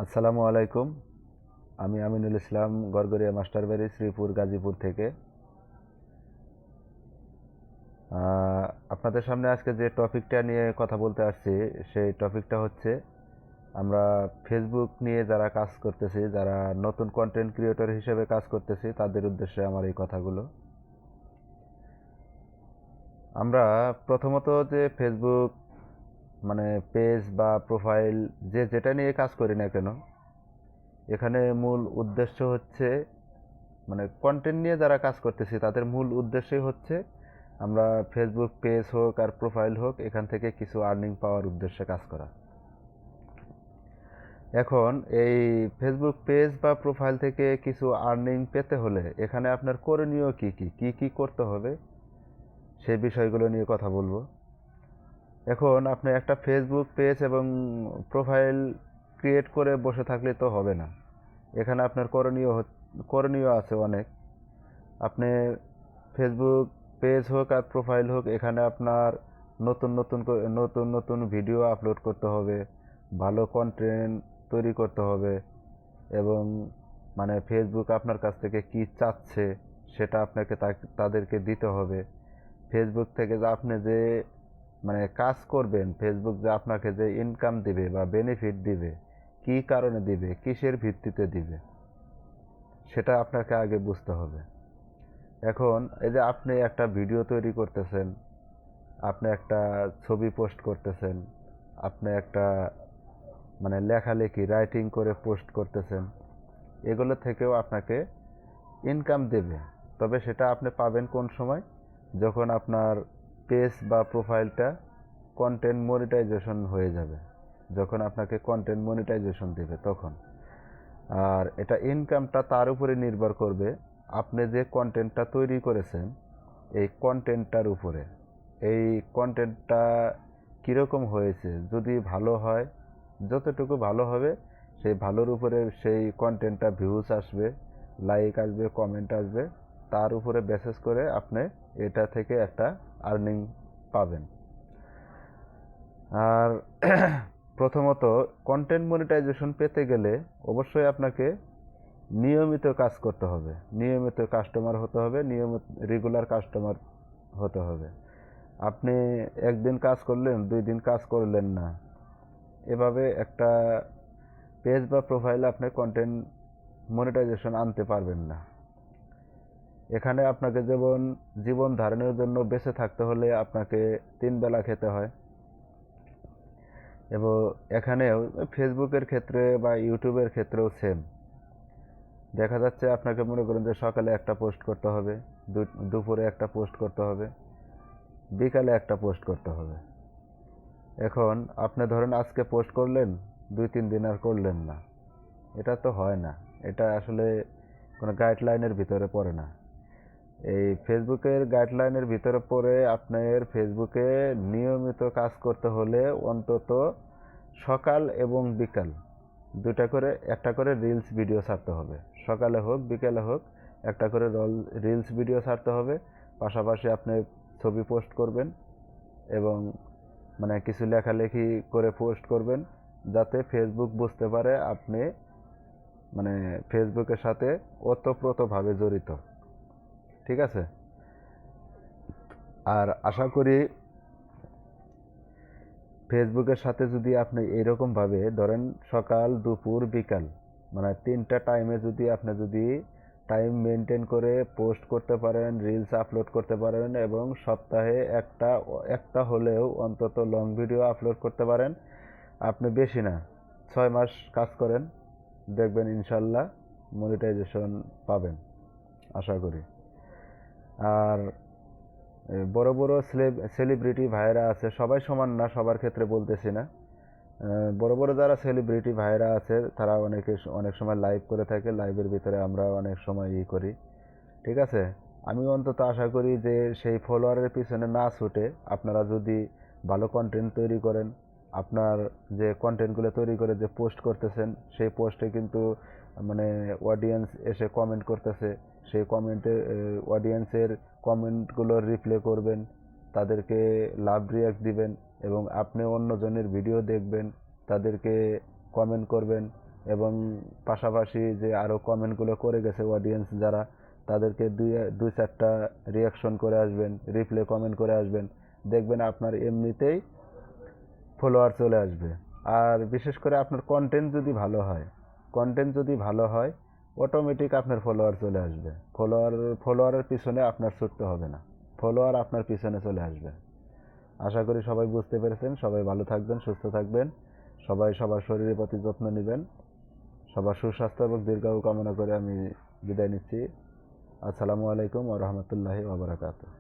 আসসালামু আলাইকুম। আমি আমিনুল ইসলাম, গড়গড়িয়া মাস্টারবাড়ি, শ্রীপুর, গাজীপুর থেকে। আপনাদের সামনে আজকে যে টপিকটা নিয়ে কথা বলতে আসছি, সেই টপিকটা হচ্ছে আমরা ফেসবুক নিয়ে যারা কাজ করতেছি, যারা নতুন কন্টেন্ট ক্রিয়েটর হিসেবে কাজ করতেছি, তাদের উদ্দেশ্যে আমার এই কথাগুলো। আমরা প্রথমত যে ফেসবুক মানে পেজ বা প্রোফাইল যে যেটা নিয়ে কাজ করি না কেন, এখানে মূল উদ্দেশ্য হচ্ছে মানে কন্টেন্ট নিয়ে যারা কাজ করতেছি তাদের মূল উদ্দেশ্যই হচ্ছে আমরা ফেসবুক পেজ হোক আর প্রোফাইল হোক, এখান থেকে কিছু আর্নিং পাওয়ার উদ্দেশ্যে কাজ করা। এখন এই ফেসবুক পেজ বা প্রোফাইল থেকে কিছু আর্নিং পেতে হলে এখানে আপনার করণীয় কি কি কি কি করতে হবে, সেই বিষয়গুলো নিয়ে কথা বলবো। এখন আপনি একটা ফেসবুক পেজ এবং প্রোফাইল ক্রিয়েট করে বসে থাকলে তো হবে না। এখানে আপনার করণীয় আছে অনেক। আপনি ফেসবুক পেজ হোক আর প্রোফাইল হোক, এখানে আপনার নতুন নতুন ভিডিও আপলোড করতে হবে, ভালো কন্টেন্ট তৈরি করতে হবে, এবং মানে ফেসবুক আপনার কাছ থেকে কি চাচ্ছে সেটা আপনাকে তাদেরকে দিতে হবে। ফেসবুক থেকে যে আপনি যে মানে কাজ করবেন, ফেসবুক যে আপনাকে যে ইনকাম দিবে বা বেনিফিট দিবে, কি কারণে দিবে, কিসের ভিত্তিতে দিবে, সেটা আপনাকে আগে বুঝতে হবে। এখন এই যে আপনি একটা ভিডিও তৈরি করতেছেন, আপনি একটা ছবি পোস্ট করতেছেন, আপনি একটা মানে লেখালেখি রাইটিং করে পোস্ট করতেছেন, এগুলো থেকেও আপনাকে ইনকাম দেবে। তবে সেটা আপনি পাবেন কোন সময়? যখন আপনার পেজ বা প্রোফাইলটা কন্টেন্ট মনিটাইজেশন হয়ে যাবে, যখন আপনাকে কন্টেন্ট মনিটাইজেশন দেবে তখন। আর এটা ইনকামটা তার উপরে নির্ভর করবে আপনি যে কন্টেন্টটা তৈরি করেছেন এই কন্টেন্টটার উপরে। এই কন্টেন্টটা কীরকম হয়েছে, যদি ভালো হয়, যতটুকু ভালো হবে সেই ভালোর উপরে সেই কন্টেন্টটা ভিউজ আসবে, লাইক আসবে, কমেন্ট আসবে, তার উপরে বেসিস করে আপনি এটা থেকে একটা আর্নিং পাবেন। আর প্রথমত কন্টেন্ট মনিটাইজেশন পেতে গেলে অবশ্যই আপনাকে নিয়মিত কাজ করতে হবে, নিয়মিত কাস্টমার হতে হবে, নিয়মিত রেগুলার কাস্টমার হতে হবে। আপনি একদিন কাজ করলেন, 2 দিন কাজ করলেন না, এভাবে একটা পেজ বা প্রোফাইলে আপনি কন্টেন্ট মনিটাইজেশন আনতে পারবেন না। এখানে আপনাকে যেমন জীবন ধারণের জন্য বেঁচে থাকতে হলে আপনাকে 3 বেলা খেতে হয়, এবং এখানেও ফেসবুকের ক্ষেত্রে বা ইউটিউবের ক্ষেত্রেও সেম। দেখা যাচ্ছে আপনাকে মনে করেন যে সকালে একটা পোস্ট করতে হবে, দুপুরে একটা পোস্ট করতে হবে, বিকালে একটা পোস্ট করতে হবে। এখন আপনি ধরেন আজকে পোস্ট করলেন, 2-3 দিন আর করলেন না, এটা তো হয় না। এটা আসলে কোনো গাইডলাইনের ভিতরে পড়ে না। এই ফেসবুকের গাইডলাইনের ভিতরে পড়ে আপনার ফেসবুকে নিয়মিত কাজ করতে হলে অন্তত সকাল এবং বিকাল একটা করে রিলস ভিডিও ছাড়তে হবে। সকালে হোক বিকালে হোক একটা করে রিলস ভিডিও ছাড়তে হবে। পাশাপাশি আপনি ছবি পোস্ট করবেন এবং মানে কিছু লেখালেখি করে পোস্ট করবেন, যাতে ফেসবুক বুঝতে পারে আপনি মানে ফেসবুকের সাথে ওতপ্রোতভাবে জড়িত। ঠিক আছে? আর আশা করি ফেসবুকের সাথে যদি আপনি এইরকমভাবে ধরেন সকাল দুপুর বিকাল মানে 3টা টাইমে যদি টাইম মেনটেন করে পোস্ট করতে পারেন, রিলস আপলোড করতে পারেন, এবং সপ্তাহে একটা হলেও অন্তত লং ভিডিও আপলোড করতে পারেন, আপনি বেশি না 6 মাস কাজ করেন, দেখবেন ইনশাল্লাহ মনিটাইজেশন পাবেন আশা করি। আর বড় বড় সেলিব্রিটি ভাইয়েরা আছে, সবাই সমান না, সবার ক্ষেত্রে বলতেছি না। বড় বড় যারা সেলিব্রিটি ভাইয়েরা আছে তারা অনেক সময় লাইভ করে থাকে, লাইভের ভিতরে আমরা অনেক সময় করি। ঠিক আছে? আমি অন্তত আশা করি যে সেই ফলোয়ারের পিছনে না ছুটে আপনারা যদি ভালো কন্টেন্ট তৈরি করেন, আপনার যে কন্টেন্টগুলো তৈরি করে যে পোস্ট করতেছেন, সেই পোস্টে কিন্তু মানে অডিয়েন্স এসে কমেন্ট করতেছে, সেই কমেন্টে অডিয়েন্সের কমেন্টগুলো রিপ্লাই করবেন, তাদেরকে লাভ রিয়াক্ট দিবেন, এবং আপনি অন্যজনের ভিডিও দেখবেন, তাদেরকে কমেন্ট করবেন, এবং পাশাপাশি যে আরও কমেন্টগুলো করে গেছে অডিয়েন্স যারা, তাদেরকে দুই চারটা রিয়াকশন করে আসবেন, রিপ্লে কমেন্ট করে আসবেন, দেখবেন আপনার এমনিতেই ফলোয়ার চলে আসবে। আর বিশেষ করে আপনার কন্টেন্ট যদি ভালো হয় অটোমেটিক আপনার ফলোয়ার চলে আসবে। ফলোয়ারের পিছনে আপনার ছুটতে হবে না, ফলোয়ার আপনার পিছনে চলে আসবে। আশা করি সবাই বুঝতে পেরেছেন। সবাই ভালো থাকবেন, সুস্থ থাকবেন, সবাই সবার শরীরের প্রতি যত্ন নেবেন। সবার সুস্বাস্থ্য এবং দীর্ঘায়ু কামনা করে আমি বিদায় নিচ্ছি। আসসালামু আলাইকুম ওয়া রাহমাতুল্লাহি ওয়া বারাকাতুহু।